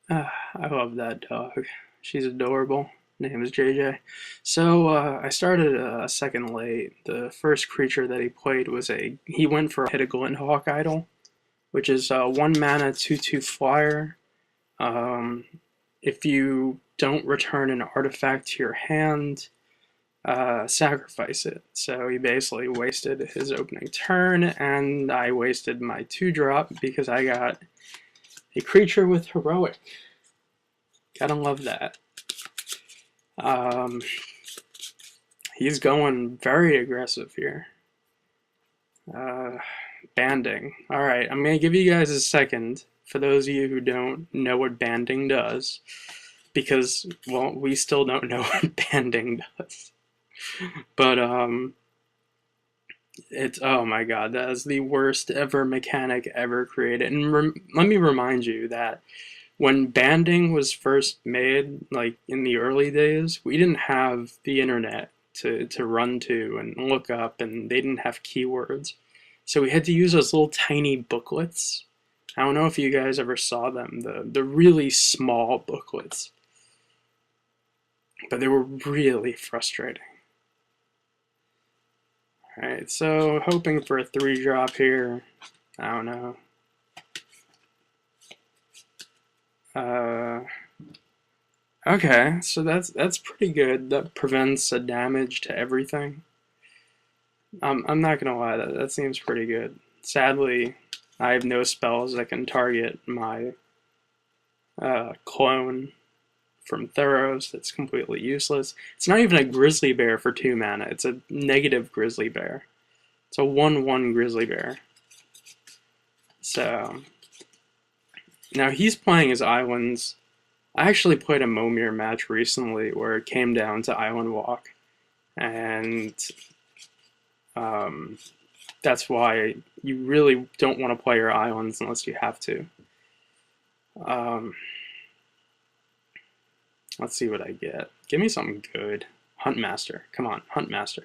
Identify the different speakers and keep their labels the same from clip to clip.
Speaker 1: I love that dog. She's adorable. Name is JJ. So I started a second late. The first creature that he played was he went for hit a Glinthawk Idol, which is a 1 mana 2/2 flyer. Um, if you don't return an artifact to your hand, sacrifice it. So he basically wasted his opening turn, and I wasted my 2-drop because I got a creature with heroic. Gotta love that. Um, he's going very aggressive here. Uh, banding. Alright, I'm gonna give you guys a second for those of you who don't know what banding does. Because, well, we still don't know what banding does. But, it's, oh my god, that is the worst ever mechanic ever created. And let me remind you that when banding was first made, like in the early days, we didn't have the internet to run to and look up, and they didn't have keywords. So we had to use those little tiny booklets. I don't know if you guys ever saw them, the really small booklets. But they were really frustrating. Alright, so hoping for a 3-drop here. I don't know. Okay, so that's pretty good. That prevents a damage to everything. I'm not gonna lie, that seems pretty good. Sadly, I have no spells that can target my clone from Theros. That's completely useless. It's not even a grizzly bear for 2 mana. It's a negative grizzly bear. It's a 1/1 grizzly bear. So now he's playing his islands. I actually played a Momir match recently where it came down to Island Walk, and that's why you really don't want to play your islands unless you have to. Let's see what I get. Give me something good. Huntmaster. Come on, Huntmaster.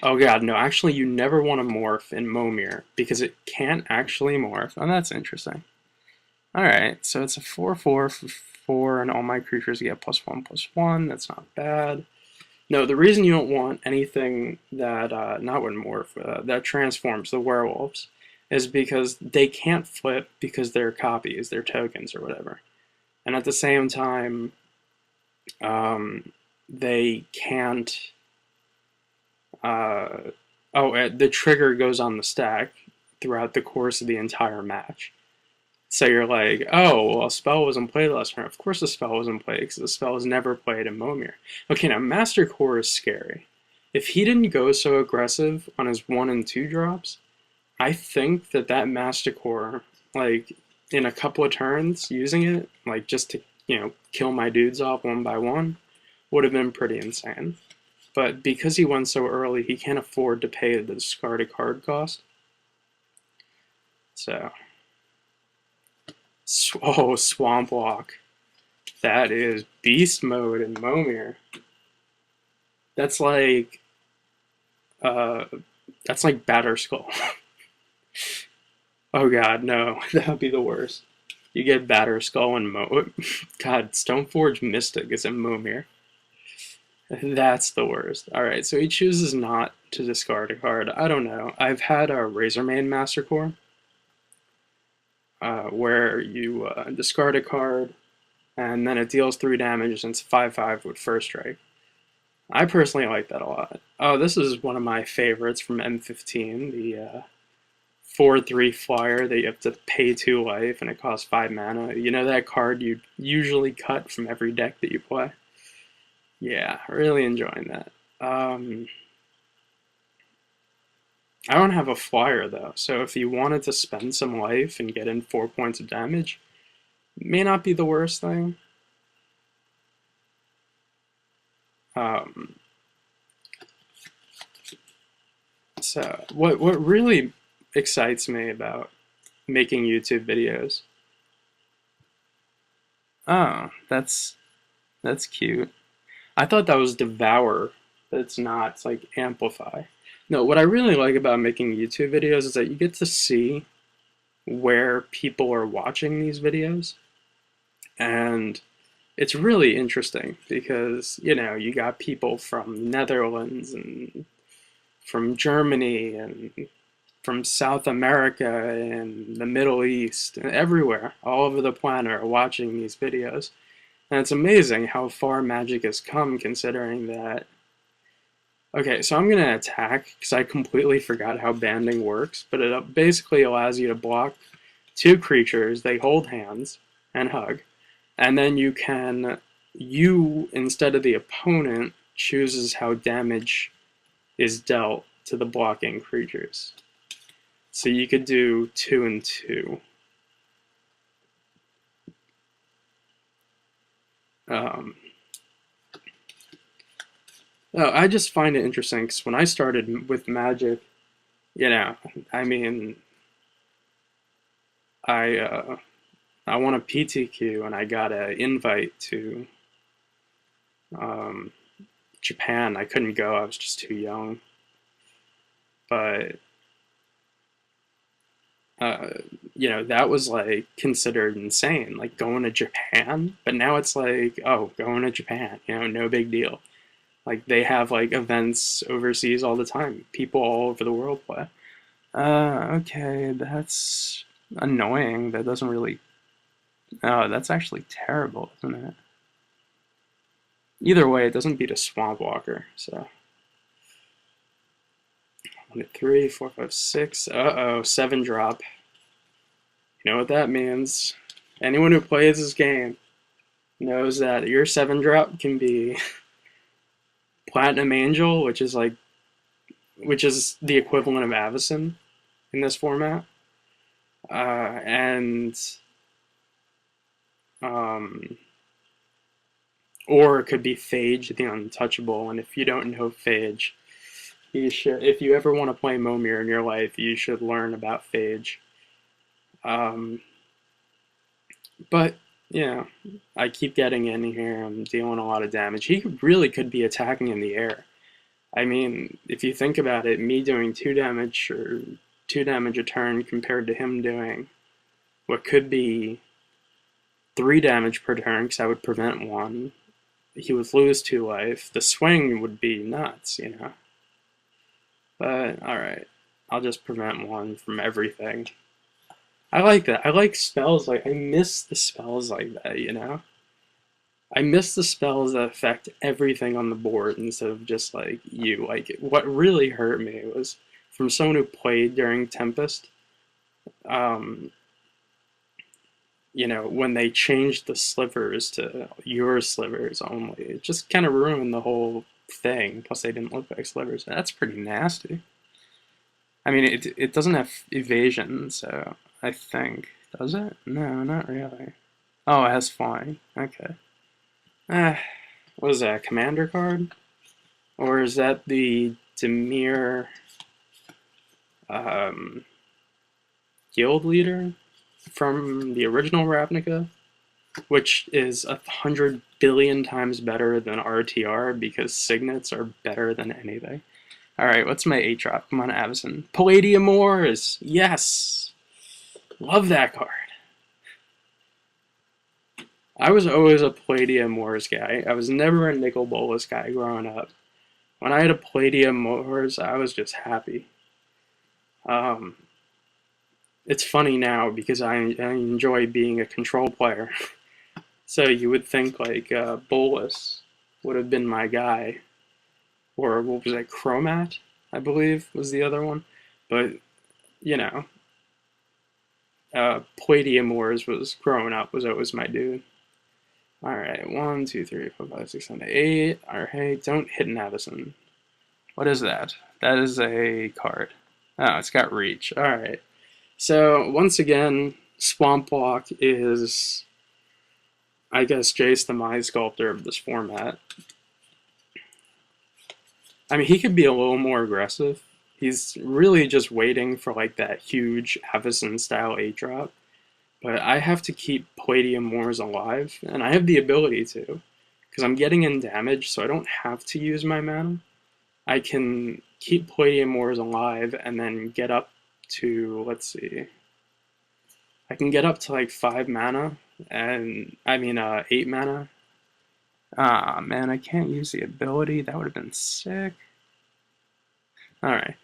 Speaker 1: Oh god, no, actually you never want to morph in Momir because it can't actually morph. Oh, that's interesting. Alright, so it's a 4/4 for 4, and all my creatures get +1/+1. That's not bad. No, the reason you don't want anything that, not with morph, that transforms the werewolves is because they can't flip because they're copies, they're tokens or whatever. And at the same time, they can't. The trigger goes on the stack throughout the course of the entire match. So you're like, oh, well, a spell wasn't played last turn. Of course the spell wasn't played, because the spell was never played in Momir. Okay, now Master Core is scary. If he didn't go so aggressive on his 1 and 2 drops, I think that Master Core, like, in a couple of turns, using it, like, just to, kill my dudes off one by one, would have been pretty insane. But because he went so early, he can't afford to pay the discard a card cost. So, oh, Swamp Walk. That is beast mode in Momir. That's like Batterskull. Oh god, no. That would be the worst. You get Batterskull and God, Stoneforge Mystic is in Momir. That's the worst. Alright, so he chooses not to discard a card. I don't know. I've had a Razormane Master Core, where you discard a card, and then it deals 3 damage, and it's 5/5 with first strike. I personally like that a lot. Oh, this is one of my favorites from M15, the 4/3 flyer that you have to pay 2 life, and it costs 5 mana. You know that card you usually cut from every deck that you play? Yeah, really enjoying that. I don't have a flyer though, so if you wanted to spend some life and get in 4 points of damage, it may not be the worst thing. So what really excites me about making YouTube videos? Oh, that's cute. I thought that was Devour, but it's not. It's like Amplify. No, what I really like about making YouTube videos is that you get to see where people are watching these videos. And it's really interesting because, you know, you got people from Netherlands and from Germany and from South America and the Middle East and everywhere, all over the planet, are watching these videos. And it's amazing how far Magic has come, considering that. Okay, so I'm going to attack because I completely forgot how banding works, but it basically allows you to block two creatures, they hold hands and hug, and then you, instead of the opponent, chooses how damage is dealt to the blocking creatures. So you could do 2 and 2. I just find it interesting because when I started with Magic, you know, I mean, I I won a PTQ and I got an invite to um, Japan. I couldn't go; I was just too young. But uh, you know, that was like considered insane, like going to Japan. But now it's like, oh, going to Japan, you know, no big deal. Like they have like events overseas all the time. People all over the world play. Okay, that's annoying. That doesn't really. Oh, that's actually terrible, isn't it? Either way, it doesn't beat a Swamp Walker. So 1, 2, 3, 4, 5, 6. Uh-oh, 7 drop. You know what that means. Anyone who plays this game knows that your 7 drop can be Platinum Angel, which is the equivalent of Avacyn in this format. And or it could be Phage the Untouchable, and if you don't know Phage, you should. If you ever want to play Momir in your life, you should learn about Phage. But you know, I keep getting in here. I'm dealing a lot of damage. He really could be attacking in the air. I mean, if you think about it, me doing 2 damage or 2 damage a turn compared to him doing what could be 3 damage per turn, because I would prevent 1. He would lose 2 life. The swing would be nuts, you know. But alright, I'll just prevent 1 from everything. I like that. I like spells like, I miss the spells like that, you know? I miss the spells that affect everything on the board instead of just like you. Like, what really hurt me was from someone who played during Tempest, um, you know, when they changed the slivers to your slivers only, it just kind of ruined the whole thing. Plus, they didn't look like slivers. That's pretty nasty. I mean, it doesn't have evasion, so I think. Does it? No, not really. Oh, it has flying. Okay. What is that, a commander card? Or is that the Dimir guild leader from the original Ravnica? Which is 100 billion times better than RTR because signets are better than anything. Alright, what's my 8 drop? Come on, Avacyn. Palladium Wars! Yes! Love that card. I was always a Palladium Wars guy. I was never a Nicol Bolas guy growing up. When I had a Palladium Wars, I was just happy. It's funny now because I enjoy being a control player. So you would think like Bolas would have been my guy. Or what was it, Chromat, I believe, was the other one. But, you know, Palladium Wars was growing up, was always my dude. Alright, 1, 2, 3, 4, 5, 6, 7, 8. Alright, don't hit an Avacyn. What is that? That is a card. Oh, it's got reach. Alright. So, once again, Swamp Walk is, I guess, Jace the Mind Sculptor of this format. I mean, he could be a little more aggressive. He's really just waiting for like that huge Avacyn style 8 drop. But I have to keep Palladium Wars alive, and I have the ability to. Because I'm getting in damage, so I don't have to use my mana. I can keep Palladium Wars alive and then get up to, let's see. I can get up to like 5 mana and I mean 8 mana. Ah, man, I can't use the ability. That would have been sick. Alright.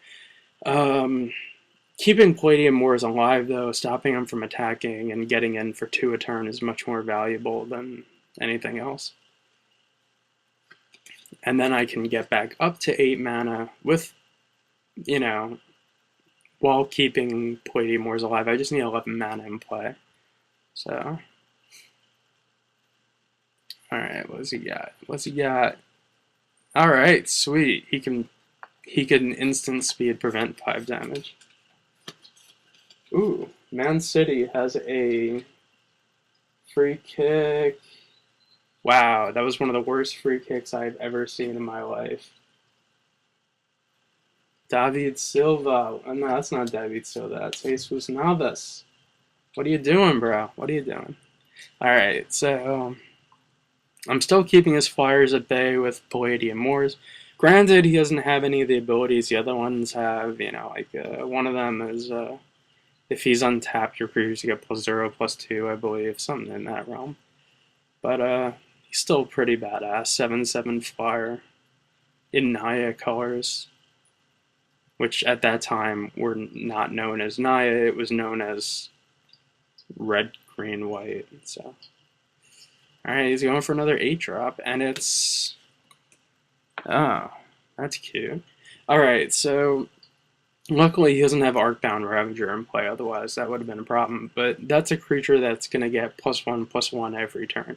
Speaker 1: Um, Keeping Palladium Moors alive, though, stopping him from attacking and getting in for 2 a turn is much more valuable than anything else. And then I can get back up to 8 mana with, you know, while keeping Palladium Moors alive. I just need 11 mana in play. So, alright, what's he got? What's he got? Alright, sweet. He can instant speed prevent 5 damage. Ooh, Man City has a free kick. Wow, that was one of the worst free kicks I've ever seen in my life. David Silva. Oh, no, that's not David Silva. That's Jesus Navas. What are you doing, bro? What are you doing? Alright, so I'm still keeping his flyers at bay with Palladium Moors. Granted, he doesn't have any of the abilities the other ones have. You know, like one of them is if he's untapped, your creatures get +0/+2, I believe, something in that realm. But he's still pretty badass. 7/7 flyer in Naya colors, which at that time were not known as Naya. It was known as red, green, white. So, all right, he's going for another 8-drop, and it's that's cute. All right, so luckily he doesn't have Arcbound Ravager in play. Otherwise, that would have been a problem. But that's a creature that's going to get +1/+1 every turn.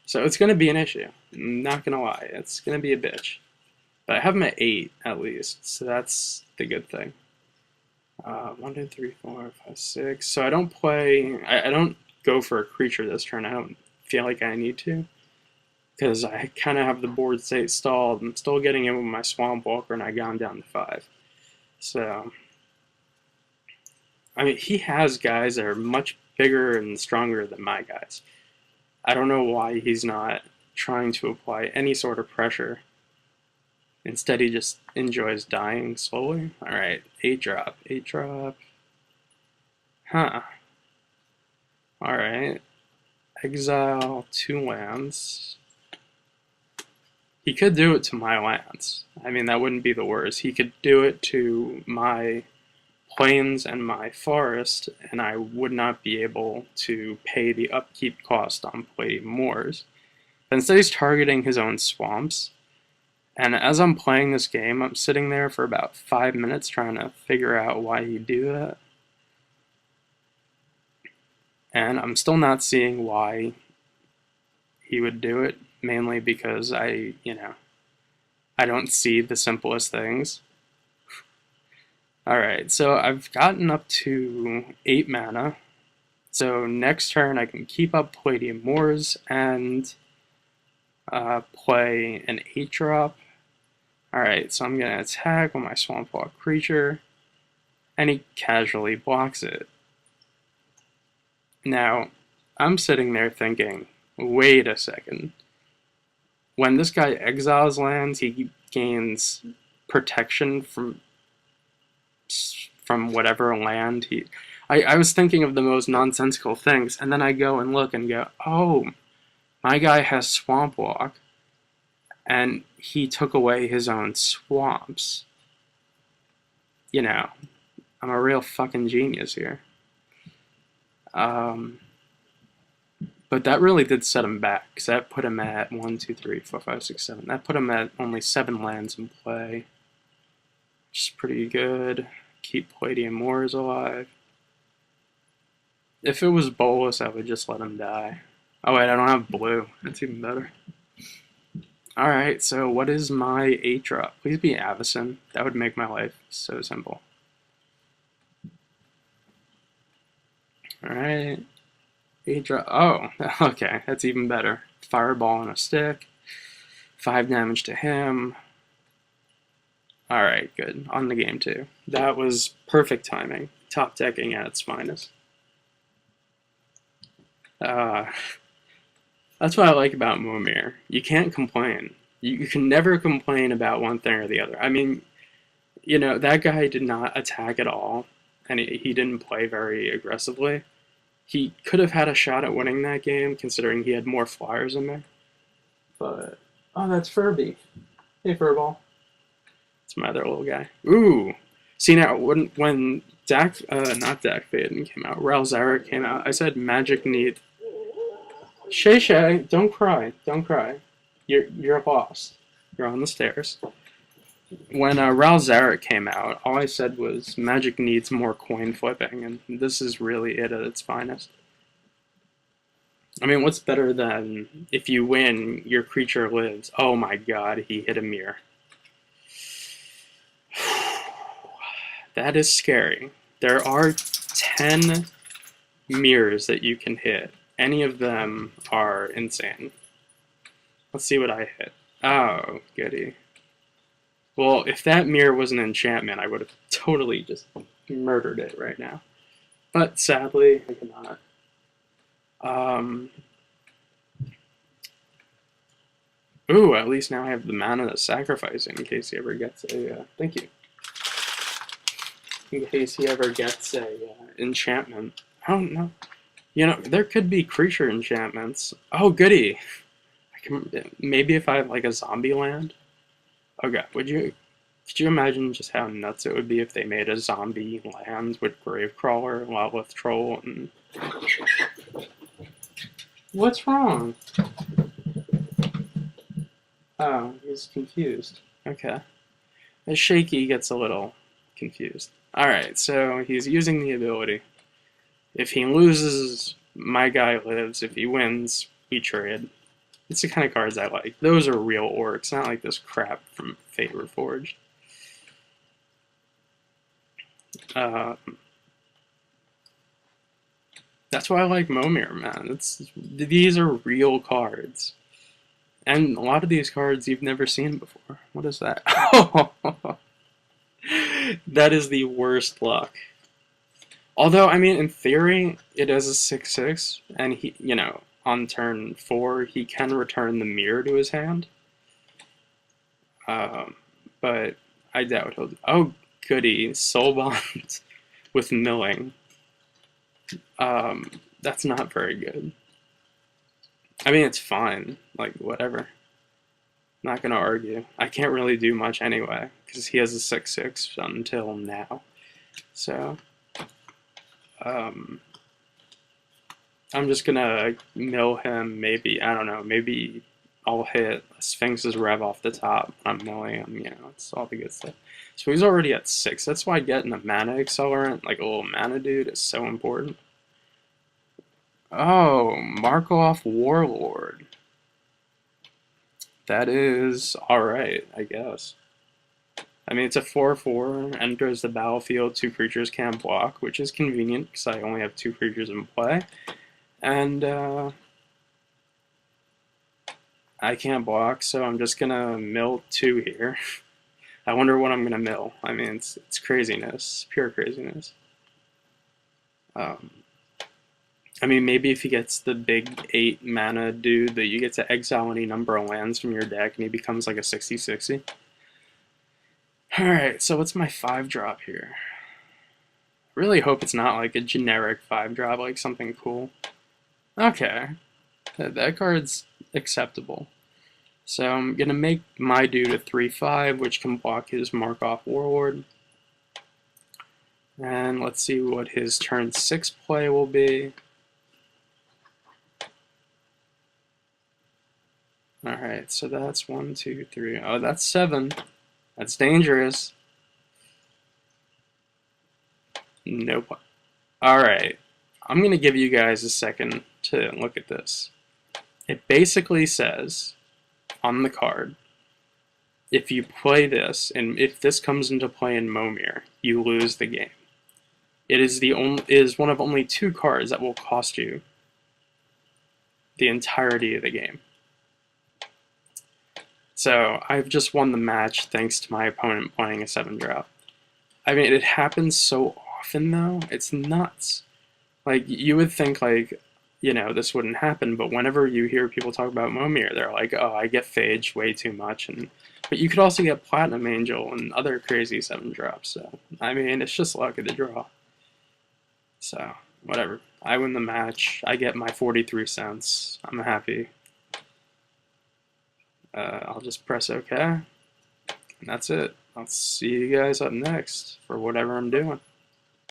Speaker 1: So it's going to be an issue. I'm not going to lie. It's going to be a bitch. But I have him at 8 at least, so that's the good thing. 1, 2, 3, 4, 5, 6. So I don't play. I don't go for a creature this turn. I don't feel like I need to, because I kind of have the board state stalled. I'm still getting in with my Swamp Walker, and I got him down to 5. So, I mean, he has guys that are much bigger and stronger than my guys. I don't know why he's not trying to apply any sort of pressure. Instead, he just enjoys dying slowly. Alright, 8-drop. 8-drop. Huh. Alright. Exile 2 lands. He could do it to my lands. I mean, that wouldn't be the worst. He could do it to my plains and my forest, and I would not be able to pay the upkeep cost on Palladium Moors. But instead, he's targeting his own swamps. And as I'm playing this game, I'm sitting there for about 5 minutes trying to figure out why he'd do that. And I'm still not seeing why he would do it, mainly because I don't see the simplest things. Alright, so I've gotten up to 8 mana. So next turn I can keep up Palladium Moors and play an 8-drop. Alright, so I'm going to attack with my Swamp Walk creature, and he casually blocks it. Now, I'm sitting there thinking, wait a second. When this guy exiles lands, he gains protection from whatever land he... I was thinking of the most nonsensical things, and then I go and look and go, oh, my guy has Swamp Walk, and he took away his own swamps. You know, I'm a real fucking genius here. But that really did set him back, because that put him at 1, 2, 3, 4, 5, 6, 7. That put him at only 7 lands in play, which is pretty good. Keep Palladium Moors alive. If it was Bolus, I would just let him die. Oh wait, I don't have blue. That's even better. Alright, so what is my 8-drop? Please be Avacyn. That would make my life so simple. Alright. 8-drop. Oh, okay, that's even better. Fireball on a stick. 5 damage to him. Alright, good. On the game too. That was perfect timing. Top decking at its finest. That's what I like about Momir. You can't complain. You can never complain about one thing or the other. I mean, you know, that guy did not attack at all, and he didn't play very aggressively. He could have had a shot at winning that game, considering he had more flyers in there. But, oh, that's Furby. Hey, Furball. It's my other little guy. Ooh. See, now, when Dak, not Dak Faden came out, Ralph Zarek came out, I said Magic Need. Shay Shay, don't cry. Don't cry. You're lost. You're on the stairs. When Ralph Zarek came out, all I said was Magic needs more coin flipping, and this is really it at its finest. I mean, what's better than if you win, your creature lives? Oh my god, he hit a mirror. That is scary. There are 10 mirrors that you can hit. Any of them are insane. Let's see what I hit. Oh, goody. Well, if that mirror was an enchantment, I would have totally just murdered it right now. But sadly, I cannot. Ooh, at least now I have the mana to sacrifice in case he ever gets a, thank you. In case he ever gets a enchantment. I don't know. You know, there could be creature enchantments. Oh, goody. Maybe if I have like a zombie land. Okay, could you imagine just how nuts it would be if they made a zombie land with Gravecrawler, Lawlith Troll, and... What's wrong? Oh, he's confused. Okay. As Shaky gets a little confused. Alright, so he's using the ability. If he loses, my guy lives. If he wins, we trade. It's the kind of cards I like. Those are real orcs, not like this crap from Fate Reforged. That's why I like Momir, man. These are real cards. And a lot of these cards you've never seen before. What is that? That is the worst luck. Although, I mean, in theory, it is a 6/6, and he, you know, on turn 4, he can return the mirror to his hand. But I doubt he'll... Oh, goody. Soulbond with milling. That's not very good. I mean, it's fine. Like, whatever. Not gonna argue. I can't really do much anyway, because he has a 6/6 until now. So, I'm just gonna mill him, maybe, I don't know, maybe I'll hit Sphinx's Rev off the top. I'm milling him, you know, it's all the good stuff. So he's already at 6. That's why getting a mana accelerant, like a little mana dude, is so important. Oh, Markov Warlord. That is alright, I guess. I mean, it's a 4/4, enters the battlefield, 2 creatures can't block, which is convenient, because I only have 2 creatures in play. And, I can't block, so I'm just gonna mill 2 here. I wonder what I'm gonna mill. I mean, it's craziness, pure craziness. I mean, maybe if he gets the big 8 mana dude that you get to exile any number of lands from your deck and he becomes like a 60/60. Alright, so what's my 5-drop here? Really hope it's not like a generic 5-drop, like something cool. Okay, that card's acceptable. So I'm gonna make my dude a 3/5, which can block his Markov Warlord. And let's see what his turn 6 play will be. Alright, so that's 1, 2, 3. Oh, that's 7. That's dangerous. Nope. Alright, I'm going to give you guys a second to look at this. It basically says on the card, if you play this, and if this comes into play in Momir, you lose the game. It is one of only 2 cards that will cost you the entirety of the game. So, I've just won the match thanks to my opponent playing a 7-drop. I mean, it happens so often, though. It's nuts. Like, you would think, like, you know, this wouldn't happen, but whenever you hear people talk about Momir, they're like, oh, I get phaged way too much. But you could also get Platinum Angel and other crazy 7-drops. So, I mean, it's just luck of the draw. So, whatever. I win the match. I get my 43 cents. I'm happy. I'll just press OK. And that's it. I'll see you guys up next for whatever I'm doing.